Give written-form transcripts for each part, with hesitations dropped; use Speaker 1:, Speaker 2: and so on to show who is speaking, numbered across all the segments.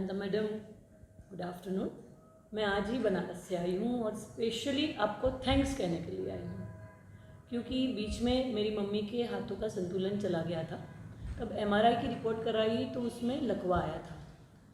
Speaker 1: Nanda madam, good afternoon. मैं आज ही बनारस से आई हूँ और स्पेशली आपको थैंक्स कहने के लिए आई हूँ, क्योंकि बीच में मेरी मम्मी के हाथों का संतुलन चला गया था। तब एमआरआई की रिपोर्ट कराई तो उसमें लकवा आया था।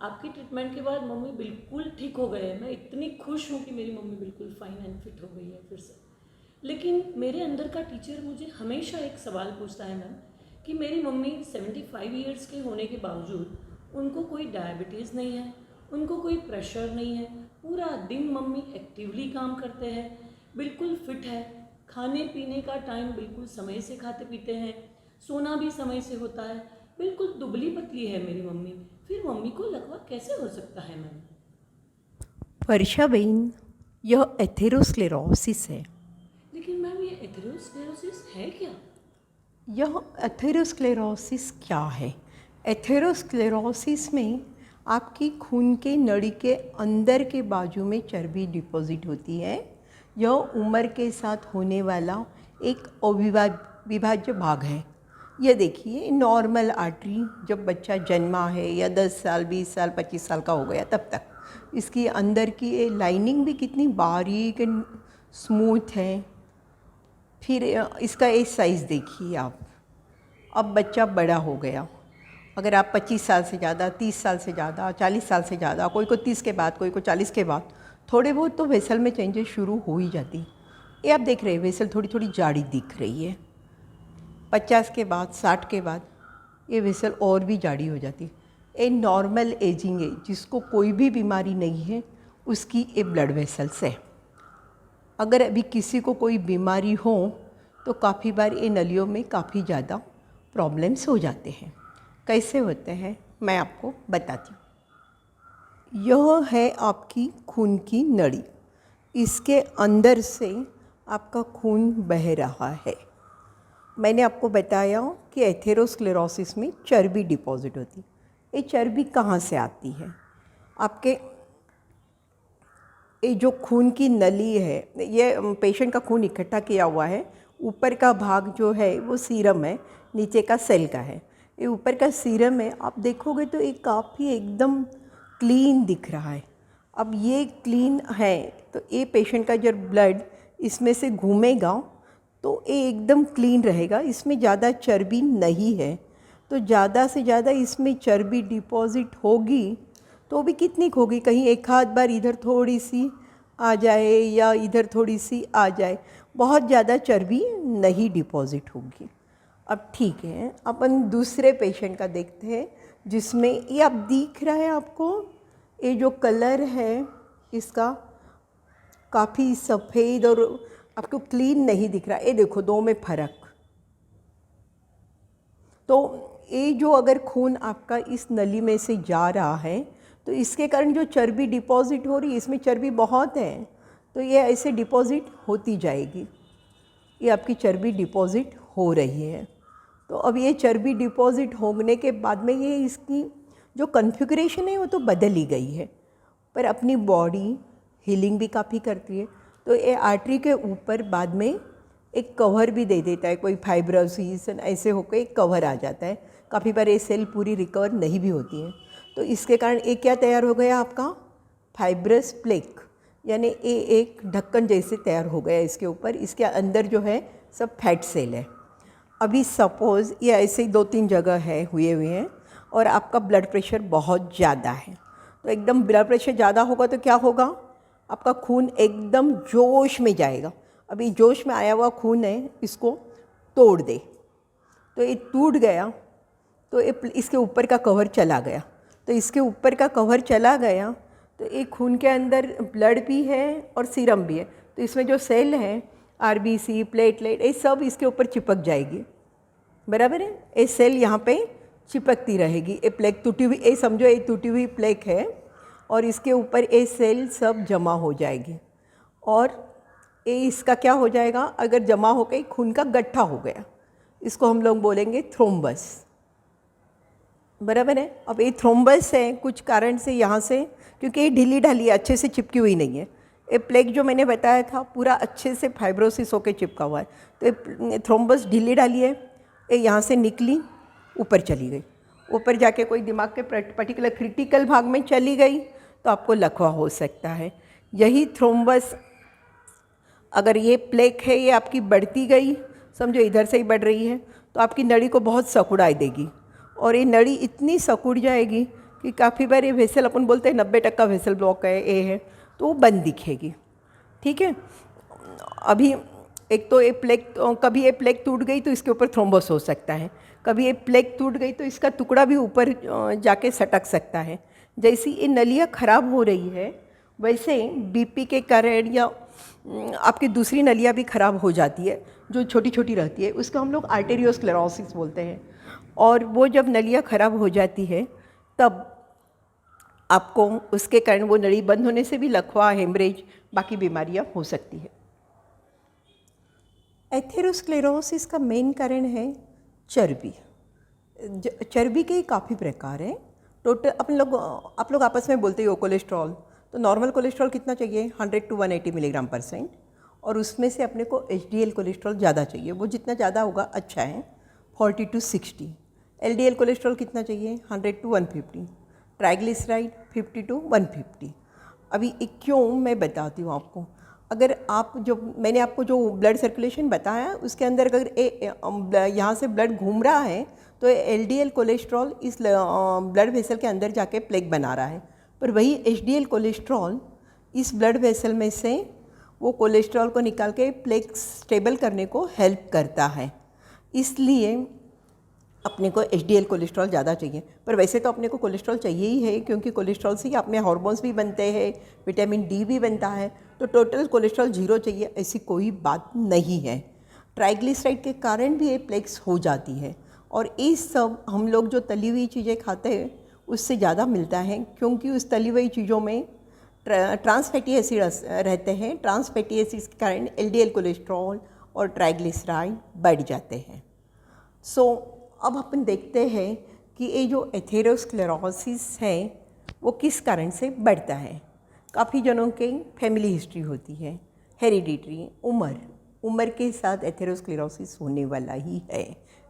Speaker 1: आपकी ट्रीटमेंट के बाद मम्मी बिल्कुल ठीक हो गए हैं। मैं इतनी खुश हूँ कि मेरी मम्मी बिल्कुल फाइन एंड फिट हो गई है फिर से। लेकिन मेरे अंदर का टीचर मुझे हमेशा एक सवाल पूछता है मैम, कि मेरी मम्मी 75 ईयर्स के होने के बावजूद उनको कोई डायबिटीज़ नहीं है, उनको कोई प्रेशर नहीं है, पूरा दिन मम्मी एक्टिवली काम करते हैं, बिल्कुल फिट है, खाने पीने का टाइम बिल्कुल समय से खाते पीते हैं, सोना भी समय से होता है, बिल्कुल दुबली पतली है मेरी मम्मी। फिर मम्मी को लकवा कैसे हो सकता है मैम?
Speaker 2: वर्षाबेन, यह एथेरोस्क्लेरोसिस है।
Speaker 1: लेकिन मैम ये एथेरोस्क्लेरोसिस है क्या?
Speaker 2: यह एथेरोस्क्लेरोसिस क्या है? एथेरोस्क्लेरोसिस में आपकी खून के नली के अंदर के बाजू में चर्बी डिपॉजिट होती है। यह उम्र के साथ होने वाला एक अविभाज्य भाग है। यह देखिए, नॉर्मल आर्टरी जब बच्चा जन्मा है या 10 साल 20 साल 25 साल का हो गया तब तक इसकी अंदर की ये लाइनिंग भी कितनी बारीक एंड स्मूथ है। फिर इसका एक साइज़ देखिए आप। अब बच्चा बड़ा हो गया, अगर आप 25 साल से ज़्यादा, 30 साल से ज़्यादा, 40 साल से ज़्यादा, कोई को 30 के बाद, कोई को 40 के बाद, थोड़े बहुत तो वेसल में चेंजेस शुरू हो ही जाती। ये आप देख रहे हैं, वेसल थोड़ी थोड़ी जाड़ी दिख रही है। 50 के बाद, 60 के बाद ये वेसल और भी जाड़ी हो जाती है। ये नॉर्मल एजिंग है, जिसको कोई भी बीमारी नहीं है उसकी ये ब्लड वेसल्स है। अगर अभी किसी को कोई बीमारी हो तो काफ़ी बार ये नलियों में काफ़ी ज़्यादा प्रॉब्लम्स हो जाते हैं। कैसे होते हैं मैं आपको बताती हूँ। यह है आपकी खून की नली, इसके अंदर से आपका खून बह रहा है। मैंने आपको बताया कि एथेरोस्क्लेरोसिस में चर्बी डिपॉजिट होती है। ये चर्बी कहाँ से आती है? आपके ये जो खून की नली है, ये पेशेंट का खून इकट्ठा किया हुआ है। ऊपर का भाग जो है वो सीरम है, नीचे का सेल का है। ये ऊपर का सीरम है, आप देखोगे तो ये काफ़ी एकदम क्लीन दिख रहा है। अब ये क्लीन है तो ये पेशेंट का जब ब्लड इसमें से घूमेगा तो ये एकदम क्लीन रहेगा, इसमें ज़्यादा चर्बी नहीं है। तो ज़्यादा से ज़्यादा इसमें चर्बी डिपॉजिट होगी तो भी कितनी होगी? कहीं एक आध बार इधर थोड़ी सी आ जाए या इधर थोड़ी सी आ जाए, बहुत ज़्यादा चर्बी नहीं डिपॉजिट होगी। अब ठीक है, अपन दूसरे पेशेंट का देखते हैं, जिसमें ये अब दिख रहा है आपको, ये जो कलर है इसका काफ़ी सफ़ेद और आपको क्लीन नहीं दिख रहा। ये देखो, दो में फ़र्क। तो ये जो अगर खून आपका इस नली में से जा रहा है तो इसके कारण जो चर्बी डिपॉजिट हो रही है, इसमें चर्बी बहुत है तो ये ऐसे डिपॉजिट होती जाएगी। ये आपकी चर्बी डिपॉजिट हो रही है। तो अब ये चर्बी डिपॉजिट होने के बाद में ये इसकी जो कॉन्फ़िगरेशन है वो तो बदल ही गई है, पर अपनी बॉडी हीलिंग भी काफ़ी करती है। तो ये आर्टरी के ऊपर बाद में एक कवर भी दे देता है, कोई फाइब्रोसिस ऐसे होकर एक कवर आ जाता है। काफ़ी बार ये सेल पूरी रिकवर नहीं भी होती है, तो इसके कारण एक क्या तैयार हो गया आपका? फाइब्रस प्लेक, यानी ये एक ढक्कन जैसे तैयार हो गया इसके ऊपर। इसके अंदर जो है सब फैट सेल है। अभी सपोज़ ये ऐसे ही 2-3 जगह है हुए हैं और आपका ब्लड प्रेशर बहुत ज़्यादा है, तो एकदम ब्लड प्रेशर ज़्यादा होगा तो क्या होगा? आपका खून एकदम जोश में जाएगा। अभी जोश में आया हुआ खून है, इसको तोड़ दे तो ये टूट गया, तो इसके ऊपर का कवर चला गया। तो इसके ऊपर का कवर चला गया तो एक खून के अंदर ब्लड भी है और सीरम भी है, तो इसमें जो सेल है, आरबीसी, प्लेटलेट, ये सब इसके ऊपर चिपक जाएगी। बराबर है? ये सेल यहाँ पे चिपकती रहेगी। ये प्लेक टूटी हुई, ये समझो ये टूटी हुई प्लेक है और इसके ऊपर ये सेल सब जमा हो जाएगी और ये इसका क्या हो जाएगा? अगर जमा हो गई, खून का गट्ठा हो गया, इसको हम लोग बोलेंगे थ्रोम्बस। बराबर है? अब ये थ्रोम्बस है कुछ कारण से यहाँ से, क्योंकि ये ढीली ढाली अच्छे से चिपकी हुई नहीं है। ये प्लेक जो मैंने बताया था पूरा अच्छे से फाइब्रोसिस होकर चिपका हुआ है, तो ये थ्रोम्बस ढीली ढाली है, ये यहाँ से निकली ऊपर चली गई। ऊपर जाके कोई दिमाग के पर्टिकुलर क्रिटिकल भाग में चली गई तो आपको लकवा हो सकता है। यही थ्रोम्बस, अगर ये प्लेक है ये आपकी बढ़ती गई, समझो इधर से ही बढ़ रही है, तो आपकी नली को बहुत सकुड़ाई देगी और ये नली इतनी सकुड़ जाएगी कि काफ़ी बार ये वेसल, अपन बोलते हैं 90% वेसल ब्लॉक है, ए है, तो वो बंद दिखेगी। ठीक है, अभी एक तो ये प्लेक, कभी ये प्लेक टूट गई तो इसके ऊपर थ्रोम्बोस हो सकता है, कभी ये प्लेक टूट गई तो इसका टुकड़ा भी ऊपर जाके सटक सकता है। जैसी ये नलियाँ ख़राब हो रही है वैसे बीपी के कारण या आपकी दूसरी नलियाँ भी ख़राब हो जाती है जो छोटी छोटी रहती है, उसको हम लोग आर्टेरियोस्क्लेरोसिस बोलते हैं। और वो जब नलियाँ ख़राब हो जाती है तब आपको उसके कारण वो नली बंद होने से भी लकवा, हेमरेज, बाकी बीमारियाँ हो सकती है। एथेरोस्क्लेरोसिस का मेन कारण है चर्बी। चर्बी के काफ़ी प्रकार हैं। टोटल आप लोग आपस में बोलते हो कोलेस्ट्रॉल, तो नॉर्मल कोलेस्ट्रॉल कितना चाहिए? 100 to 180 मिलीग्राम %, और उसमें से अपने को HDL कोलेस्ट्रॉल ज़्यादा चाहिए, वो जितना ज़्यादा होगा अच्छा है, 40 to 60। LDL कोलेस्ट्रॉल कितना चाहिए? 100 to 150। Triglyceride 50 to 150। अभी क्यों मैं बताती हूँ आपको। अगर आप जो मैंने आपको जो ब्लड सर्कुलेशन बताया उसके अंदर अगर यहाँ से ब्लड घूम रहा है तो LDL कोलेस्ट्रॉल इस ब्लड वेसल के अंदर जाके प्लेक बना रहा है, पर वही HDL कोलेस्ट्रॉल इस ब्लड वेसल में से वो कोलेस्ट्रॉल को निकाल के प्लेक स्टेबल करने को हेल्प करता है। इसलिए अपने को HDL कोलेस्ट्रॉल ज़्यादा चाहिए, पर वैसे तो अपने को कोलेस्ट्रॉल चाहिए ही है क्योंकि कोलेस्ट्रॉल से ही अपने हार्मोन्स भी बनते हैं, विटामिन D भी बनता है, तो टोटल कोलेस्ट्रॉल 0 चाहिए ऐसी कोई बात नहीं है। ट्राइग्लिसराइड के कारण भी ये प्लेक्स हो जाती है, और ये सब हम लोग जो तली हुई चीज़ें खाते हैं उससे ज़्यादा मिलता है, क्योंकि उस तली हुई चीज़ों में ट्रांस फैटी एसिड रहते हैं। ट्रांस फैटी एसिड के कारण LDL कोलेस्ट्रॉल और ट्राइग्लिसराइड बढ़ जाते हैं। अब अपन देखते हैं कि ये जो एथेरोस्क्लेरोसिस है वो किस कारण से बढ़ता है। काफ़ी जनों के फैमिली हिस्ट्री होती है, हेरिडिटरी, उम्र के साथ एथेरोस्क्लेरोसिस होने वाला ही है।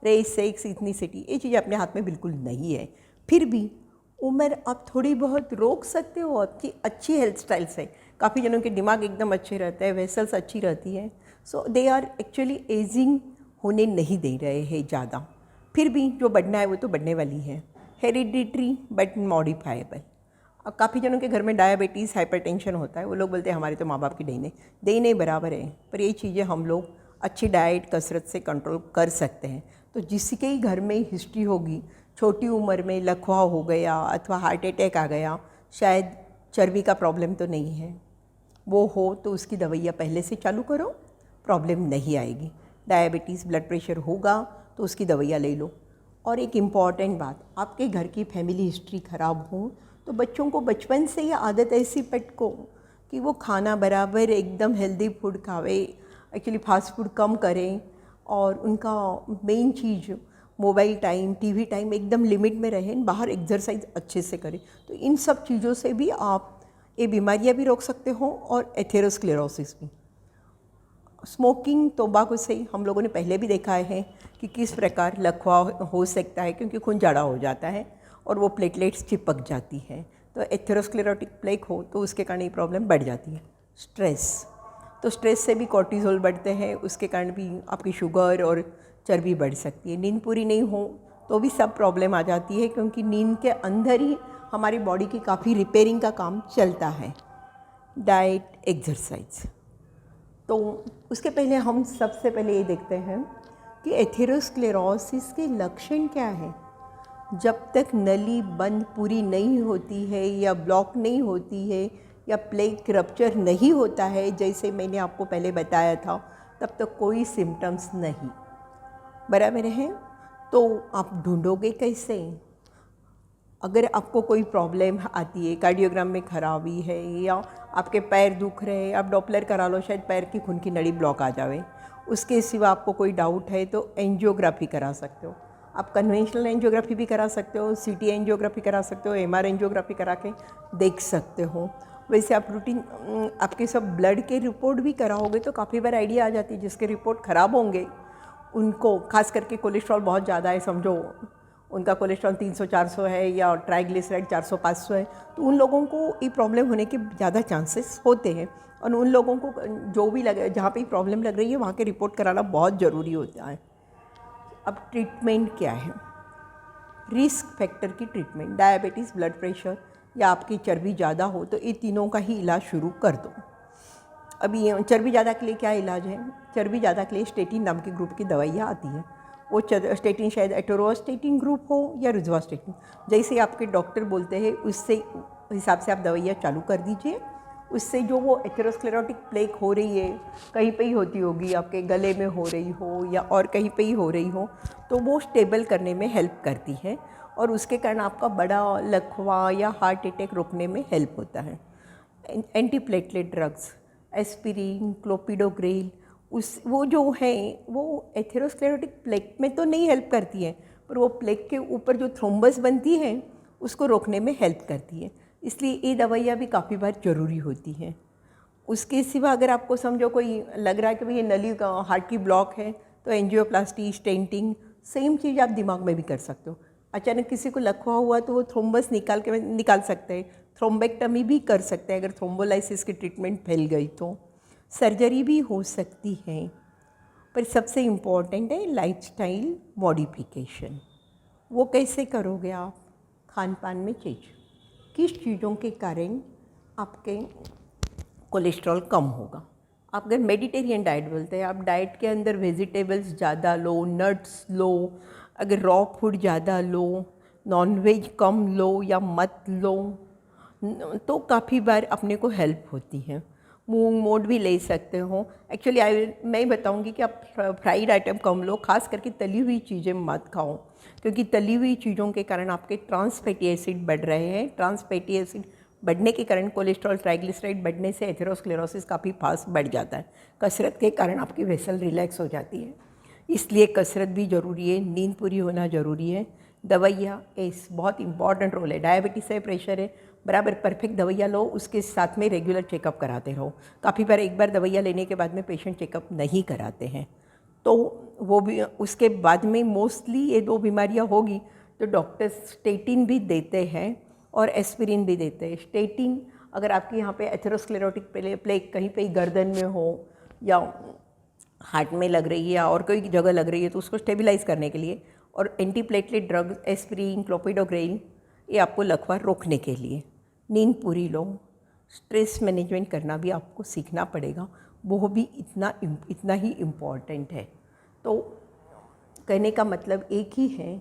Speaker 2: रेस, सेक्स, इथनिसिटी, ये चीज़ अपने हाथ में बिल्कुल नहीं है। फिर भी उम्र आप थोड़ी बहुत रोक सकते हो आपकी अच्छी हेल्थ स्टाइल से। काफ़ी जनों के दिमाग एकदम अच्छे रहते हैं, वेसल्स अच्छी रहती है, सो दे आर एक्चुअली एजिंग होने नहीं दे रहे हैं ज़्यादा। फिर भी जो बढ़ना है वो तो बढ़ने वाली है। Hereditary but modifiable. अब काफ़ी जनों के घर में डायबिटीज़, हाइपरटेंशन होता है, वो लोग बोलते हैं हमारे तो माँ बाप की देने बराबर है, पर ये चीज़ें हम लोग अच्छी डाइट, कसरत से कंट्रोल कर सकते हैं। तो जिसके ही घर में हिस्ट्री होगी, छोटी उम्र में लकवा हो गया अथवा हार्ट अटैक आ गया, शायद चर्बी का प्रॉब्लम तो नहीं है, वो हो तो उसकी दवाइयाँ पहले से चालू करो, प्रॉब्लम नहीं आएगी। डायबिटीज़, ब्लड प्रेशर होगा तो उसकी दवाइयाँ ले लो। और एक इम्पॉर्टेंट बात, आपके घर की फैमिली हिस्ट्री ख़राब हो तो बच्चों को बचपन से ये आदत ऐसी पेट को कि वो खाना बराबर एकदम हेल्दी फूड खावे, एक्चुअली फास्ट फूड कम करें, और उनका मेन चीज़ मोबाइल टाइम, टीवी टाइम एकदम लिमिट में रहें, बाहर एक्सरसाइज अच्छे से करें। तो इन सब चीज़ों से भी आप ये बीमारियाँ भी रोक सकते हो और एथेरोस्क्लेरोसिस भी। स्मोकिंग, तंबाकू से हम लोगों ने पहले भी देखा है कि किस प्रकार लकवा हो सकता है, क्योंकि खून जाड़ा हो जाता है और वो प्लेटलेट्स चिपक जाती है। तो एथेरोस्क्लेरोटिक प्लेक हो तो उसके कारण ये प्रॉब्लम बढ़ जाती है। स्ट्रेस, तो स्ट्रेस से भी कॉर्टिसोल बढ़ते हैं, उसके कारण भी आपकी शुगर और चर्बी बढ़ सकती है। नींद पूरी नहीं हो तो भी सब प्रॉब्लम आ जाती है, क्योंकि नींद के अंदर ही हमारी बॉडी की काफ़ी रिपेयरिंग का काम चलता है। डाइट, एक्सरसाइज, तो उसके पहले हम सबसे पहले ये देखते हैं कि एथेरोस्क्लेरोसिस के लक्षण क्या है। जब तक नली बंद पूरी नहीं होती है या ब्लॉक नहीं होती है या प्लेक रप्चर नहीं होता है, जैसे मैंने आपको पहले बताया था, तब तक कोई सिम्टम्स नहीं, बराबर है। तो आप ढूंढोगे कैसे? अगर आपको कोई प्रॉब्लम आती है, कार्डियोग्राम में खराबी है या आपके पैर दुख रहे हैं, आप डॉपलर करा लो, शायद पैर की खून की नली ब्लॉक आ जावे। उसके सिवा आपको कोई डाउट है तो एंजियोग्राफी करा सकते हो। आप कन्वेंशनल एंजियोग्राफी भी करा सकते हो, CT एंजियोग्राफी करा सकते हो, MR एंजियोग्राफी करा के देख सकते हो। वैसे आप रूटीन आपके सब ब्लड के रिपोर्ट भी कराओगे तो काफ़ी बार आइडिया आ जाती है। जिसके रिपोर्ट ख़राब होंगे उनको, खास करके कोलेस्ट्रॉल बहुत ज़्यादा है समझो, उनका कोलेस्ट्रॉल 300-400 है या ट्राइग्लिसराइड 400-500 है, तो उन लोगों को ये प्रॉब्लम होने के ज़्यादा चांसेस होते हैं। और उन लोगों को जो भी लगे, जहाँ पे प्रॉब्लम लग रही है वहाँ के रिपोर्ट कराना बहुत ज़रूरी होता है। अब ट्रीटमेंट क्या है? रिस्क फैक्टर की ट्रीटमेंट, डायबिटीज़, ब्लड प्रेशर या आपकी चर्बी ज़्यादा हो तो ये तीनों का ही इलाज शुरू कर दो। अभी चर्बी ज़्यादा के लिए क्या इलाज है? चर्बी ज़्यादा के लिए स्टेटिन नाम की ग्रुप की दवाइयाँ आती हैं। वो स्टेटिन शायद एटोरोस्टेटिन ग्रुप हो या रोज़ुवास्टेटिन, जैसे आपके डॉक्टर बोलते हैं उससे हिसाब से आप दवाइयाँ चालू कर दीजिए। उससे जो वो एथेरोस्क्लेरोटिक प्लेक हो रही है, कहीं पे ही होती होगी, आपके गले में हो रही हो या और कहीं पे ही हो रही हो, तो वो स्टेबल करने में हेल्प करती है और उसके कारण आपका बड़ा लकवा या हार्ट अटैक रोकने में हेल्प होता है। एंटीप्लेटलेट ड्रग्स, एस्पिरिन, क्लोपिडोग्रेल, वो जो है वो एथेरोस्क्लेरोटिक प्लेक में तो नहीं हेल्प करती है, पर वो प्लेक के ऊपर जो थ्रोम्बस बनती है उसको रोकने में हेल्प करती है। इसलिए ये दवाइयाँ भी काफ़ी बार ज़रूरी होती हैं। उसके सिवा अगर आपको समझो कोई लग रहा है कि भाई ये नली का हार्ट की ब्लॉक है, तो एंजियोप्लास्टी, स्टेंटिंग, सेम चीज़ आप दिमाग में भी कर सकते हो। अचानक किसी को लकवा हुआ तो वो थ्रोम्बस निकाल सकते हैं। थ्रोम्बेक्टमी भी कर सकते हैं अगर थ्रोम्बोलाइसिस की ट्रीटमेंट फैल गई तो। सर्जरी भी हो सकती है, पर सबसे इम्पॉर्टेंट है लाइफस्टाइल मॉडिफिकेशन। वो कैसे करोगे आप? खान पान में किस चीज़ों के कारण आपके कोलेस्ट्रॉल कम होगा? आप अगर मेडिटेरियन डाइट बोलते हैं, आप डाइट के अंदर वेजिटेबल्स ज़्यादा लो, नट्स लो, अगर रॉ फूड ज़्यादा लो, नॉनवेज कम लो या मत लो, तो काफ़ी बार अपने को हेल्प होती है। मूंग मोठ भी ले सकते हो। एक्चुअली मैं बताऊंगी कि आप फ्राइड आइटम कम लो, खास करके तली हुई चीज़ें मत खाओ, क्योंकि तली हुई चीज़ों के कारण आपके ट्रांस फैटी एसिड बढ़ रहे हैं। ट्रांस फैटी एसिड बढ़ने के कारण कोलेस्ट्रॉल, ट्राइग्लिसराइड बढ़ने से एथेरोस्क्लेरोसिस काफ़ी फास्ट बढ़ जाता है। कसरत के कारण आपकी वेसल रिलैक्स हो जाती है, इसलिए कसरत भी ज़रूरी है, नींद पूरी होना ज़रूरी है। दवाइयाँ इस बहुत इंपॉर्टेंट रोल है। डायबिटीज़ है, प्रेशर है, बराबर परफेक्ट दवाइयाँ लो, उसके साथ में रेगुलर चेकअप कराते रहो। काफ़ी बार एक बार दवाइयाँ लेने के बाद में पेशेंट चेकअप नहीं कराते हैं, तो वो भी उसके बाद में मोस्टली ये दो बीमारियाँ होगी तो डॉक्टर स्टेटिन भी देते हैं और एस्पिरिन भी देते हैं। स्टेटिन अगर आपके यहाँ पे एथेरोस्क्लेरोटिक प्लेक कहीं पे गर्दन में हो या हार्ट में लग रही है या और कोई जगह लग रही है तो उसको स्टेबलाइज करने के लिए, और एंटीप्लेटलेट ड्रग्स एस्पिरिन, क्लोपिडोग्रेल, ये आपको लकवा रोकने के लिए। नींद पूरी लो, स्ट्रेस मैनेजमेंट करना भी आपको सीखना पड़ेगा, वो भी इतना ही इम्पॉर्टेंट है। तो कहने का मतलब एक ही है,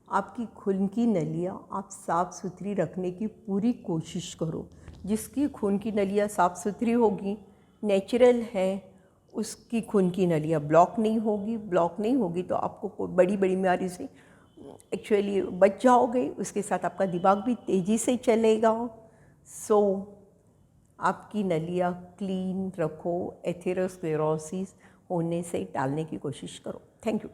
Speaker 2: आपकी खून की नलियाँ आप साफ़ सुथरी रखने की पूरी कोशिश करो। जिसकी खून की नलियाँ साफ़ सुथरी होगी, नेचुरल है, उसकी खून की नलियाँ ब्लॉक नहीं होगी तो आपको कोई बड़ी बड़ी बीमारी से एक्चुअली बच जाओगे। उसके साथ आपका दिमाग भी तेज़ी से चलेगा। सो आपकी नलियाँ क्लीन रखो, एथेरोस्क्लेरोसिस होने से टालने की कोशिश करो। Thank you.